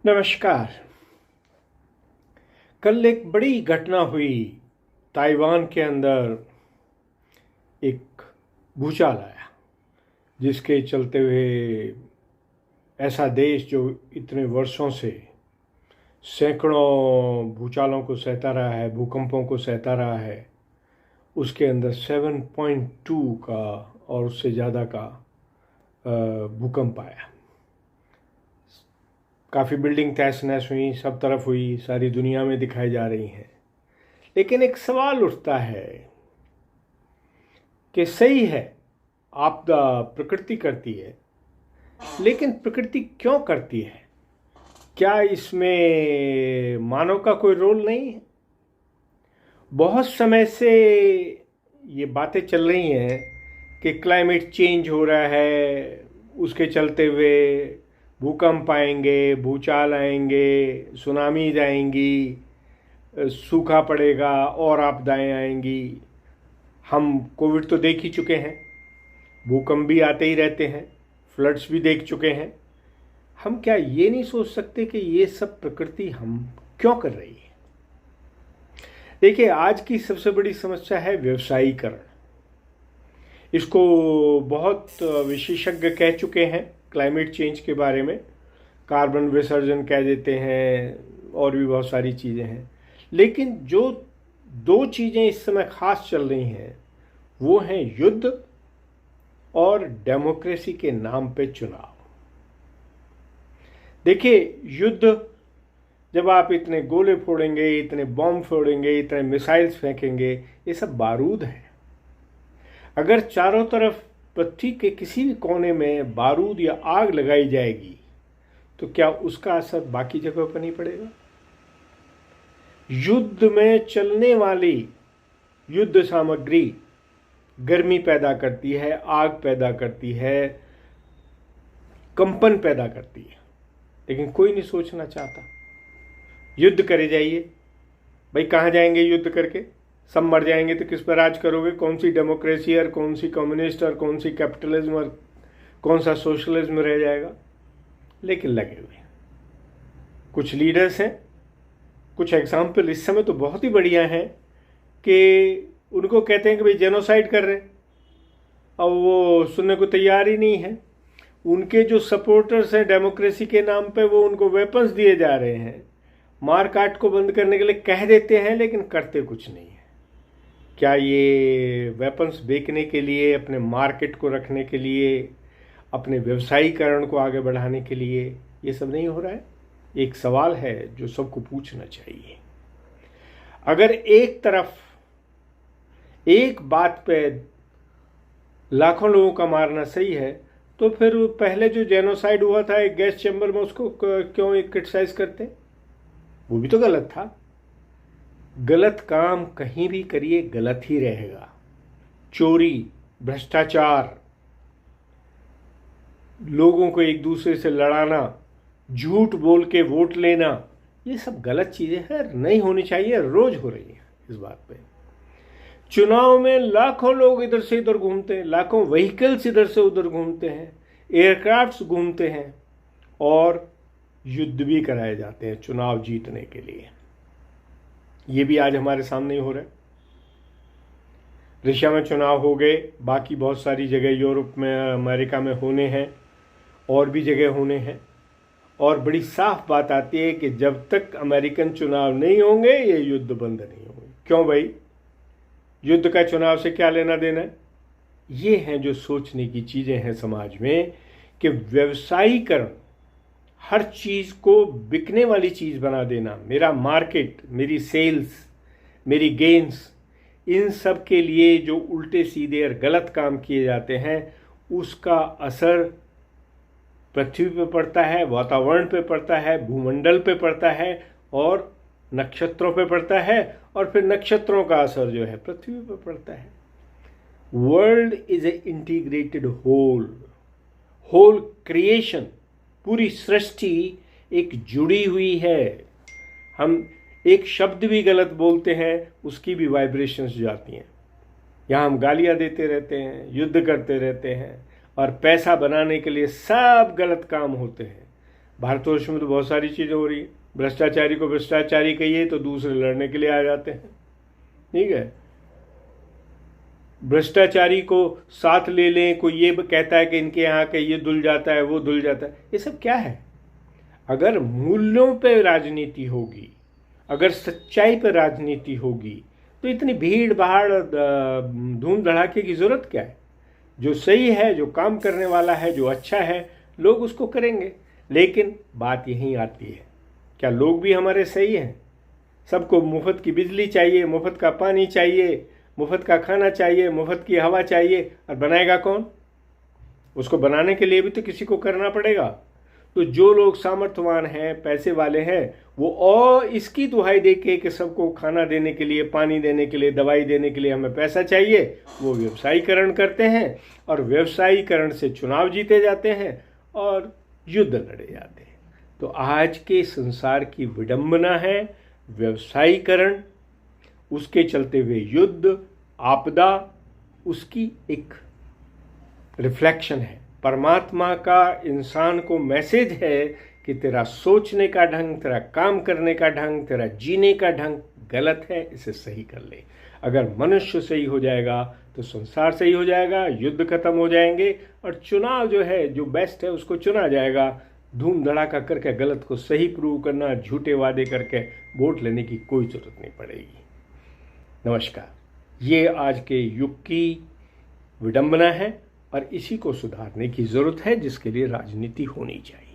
नमस्कार। कल एक बड़ी घटना हुई। ताइवान के अंदर एक भूचाल आया, जिसके चलते हुए ऐसा देश जो इतने वर्षों से सैकड़ों भूचालों को सहता रहा है, भूकंपों को सहता रहा है, उसके अंदर 7.2 का और उससे ज़्यादा का भूकंप आया। काफ़ी बिल्डिंग तहस नहस हुई, सब तरफ हुई, सारी दुनिया में दिखाई जा रही हैं। लेकिन एक सवाल उठता है कि सही है, आपदा प्रकृति करती है, लेकिन प्रकृति क्यों करती है? क्या इसमें मानव का कोई रोल नहीं है? बहुत समय से ये बातें चल रही हैं कि क्लाइमेट चेंज हो रहा है, उसके चलते हुए भूकंप आएंगे, भूचाल आएंगे, सुनामीज आएंगी, सूखा पड़ेगा और आपदाएं आएंगी। हम कोविड तो देख ही चुके हैं, भूकंप भी आते ही रहते हैं, फ्लड्स भी देख चुके हैं। हम क्या ये नहीं सोच सकते कि ये सब प्रकृति हम क्यों कर रही है? देखिए, आज की सबसे बड़ी समस्या है व्यवसायीकरण। इसको बहुत विशेषज्ञ कह चुके हैं क्लाइमेट चेंज के बारे में। कार्बन विसर्जन कह देते हैं और भी बहुत सारी चीज़ें हैं। लेकिन जो दो चीज़ें इस समय खास चल रही हैं वो हैं युद्ध और डेमोक्रेसी के नाम पे चुनाव। देखिए, युद्ध जब आप इतने गोले फोड़ेंगे, इतने बॉम्ब फोड़ेंगे, इतने मिसाइल्स फेंकेंगे, ये सब बारूद है। अगर चारों तरफ पृथ्वी के किसी भी कोने में बारूद या आग लगाई जाएगी तो क्या उसका असर बाकी जगह पर नहीं पड़ेगा? युद्ध में चलने वाली युद्ध सामग्री गर्मी पैदा करती है, आग पैदा करती है, कंपन पैदा करती है। लेकिन कोई नहीं सोचना चाहता। युद्ध करे जाइए भाई, कहाँ जाएंगे युद्ध करके? सब मर जाएंगे तो किस पर राज करोगे? कौन सी डेमोक्रेसी और कौन सी कम्युनिस्ट और कौन सी कैपिटलिज्म और कौन सा सोशलिज्म रह जाएगा? लेकिन लगे हुए कुछ लीडर्स हैं, कुछ एग्जाम्पल इस समय तो बहुत ही बढ़िया हैं कि उनको कहते हैं कि भाई जेनोसाइड कर रहे हैं, और वो सुनने को तैयार ही नहीं है। उनके जो सपोर्टर्स हैं डेमोक्रेसी के नाम पे, वो उनको वेपन्स दिए जा रहे हैं, मार काट को बंद करने के लिए कह देते हैं, लेकिन करते कुछ नहीं है। क्या ये वेपन्स बेचने के लिए, अपने मार्केट को रखने के लिए, अपने व्यवसायीकरण को आगे बढ़ाने के लिए ये सब नहीं हो रहा है? एक सवाल है जो सबको पूछना चाहिए। अगर एक तरफ एक बात पे लाखों लोगों का मारना सही है, तो फिर पहले जो जेनोसाइड हुआ था एक गैस चैम्बर में, उसको क्यों एक क्रिटिसाइज करते हैं? वो भी तो गलत था। गलत काम कहीं भी करिए गलत ही रहेगा। चोरी, भ्रष्टाचार, लोगों को एक दूसरे से लड़ाना, झूठ बोल के वोट लेना, ये सब गलत चीजें हैं, नहीं होनी चाहिए, रोज हो रही है। इस बात पे चुनाव में लाखों लोग इधर से इधर घूमते हैं, लाखों व्हीकल्स इधर से उधर घूमते हैं, एयरक्राफ्ट्स घूमते हैं, और युद्ध भी कराए जाते हैं चुनाव जीतने के लिए। ये भी आज हमारे सामने ही हो रहा है। रशिया में चुनाव हो गए, बाकी बहुत सारी जगह यूरोप में, अमेरिका में होने हैं, और भी जगह होने हैं। और बड़ी साफ बात आती है कि जब तक अमेरिकन चुनाव नहीं होंगे ये युद्ध बंद नहीं होंगे। क्यों भाई? युद्ध का चुनाव से क्या लेना देना है? ये हैं जो सोचने की चीज़ें हैं समाज में, कि व्यवसायीकरण, हर चीज़ को बिकने वाली चीज़ बना देना, मेरा मार्केट, मेरी सेल्स, मेरी गेन्स, इन सब के लिए जो उल्टे सीधे और गलत काम किए जाते हैं, उसका असर पृथ्वी पे पड़ता है, वातावरण पे पड़ता है, भूमंडल पे पड़ता है, और नक्षत्रों पे पड़ता है, और फिर नक्षत्रों का असर जो है पृथ्वी पे पड़ता है। World is a integrated whole creation, पूरी सृष्टि एक जुड़ी हुई है। हम एक शब्द भी गलत बोलते हैं, उसकी भी वाइब्रेशंस जाती हैं। यहाँ हम गालियाँ देते रहते हैं, युद्ध करते रहते हैं और पैसा बनाने के लिए सब गलत काम होते हैं। भारतवर्ष में तो बहुत सारी चीज़ें हो रही है। भ्रष्टाचारी को भ्रष्टाचारी कहिए तो दूसरे लड़ने के लिए आ जाते हैं, ठीक है। भ्रष्टाचारी को साथ ले लें, कोई ये कहता है कि इनके यहाँ के ये धुल जाता है, वो धुल जाता है। ये सब क्या है? अगर मूल्यों पे राजनीति होगी, अगर सच्चाई पर राजनीति होगी, तो इतनी भीड़ भाड़ धूम धड़ाके की जरूरत क्या है? जो सही है, जो काम करने वाला है, जो अच्छा है, लोग उसको करेंगे। लेकिन बात यहीं आती है, क्या लोग भी हमारे सही हैं? सबको मुफ्त की बिजली चाहिए, मुफ्त का पानी चाहिए, मुफ्त का खाना चाहिए, मुफ्त की हवा चाहिए, और बनाएगा कौन? उसको बनाने के लिए भी तो किसी को करना पड़ेगा। तो जो लोग सामर्थ्यवान हैं, पैसे वाले हैं, वो और इसकी दुहाई दे के कि सबको खाना देने के लिए, पानी देने के लिए, दवाई देने के लिए हमें पैसा चाहिए, वो व्यवसायीकरण करते हैं और व्यवसायीकरण से चुनाव जीते जाते हैं और युद्ध लड़े जाते हैं। तो आज के संसार की विडंबना है व्यवसायीकरण, उसके चलते हुए युद्ध, आपदा, उसकी एक रिफ्लेक्शन है। परमात्मा का इंसान को मैसेज है कि तेरा सोचने का ढंग, तेरा काम करने का ढंग, तेरा जीने का ढंग गलत है, इसे सही कर ले। अगर मनुष्य सही हो जाएगा तो संसार सही हो जाएगा, युद्ध खत्म हो जाएंगे और चुनाव जो है, जो बेस्ट है, उसको चुना जाएगा। धूम धड़ाका करके गलत को सही प्रूव करना, झूठे वादे करके वोट लेने की कोई जरूरत नहीं पड़ेगी। नमस्कार। ये आज के युग की विडंबना है और इसी को सुधारने की ज़रूरत है, जिसके लिए राजनीति होनी चाहिए।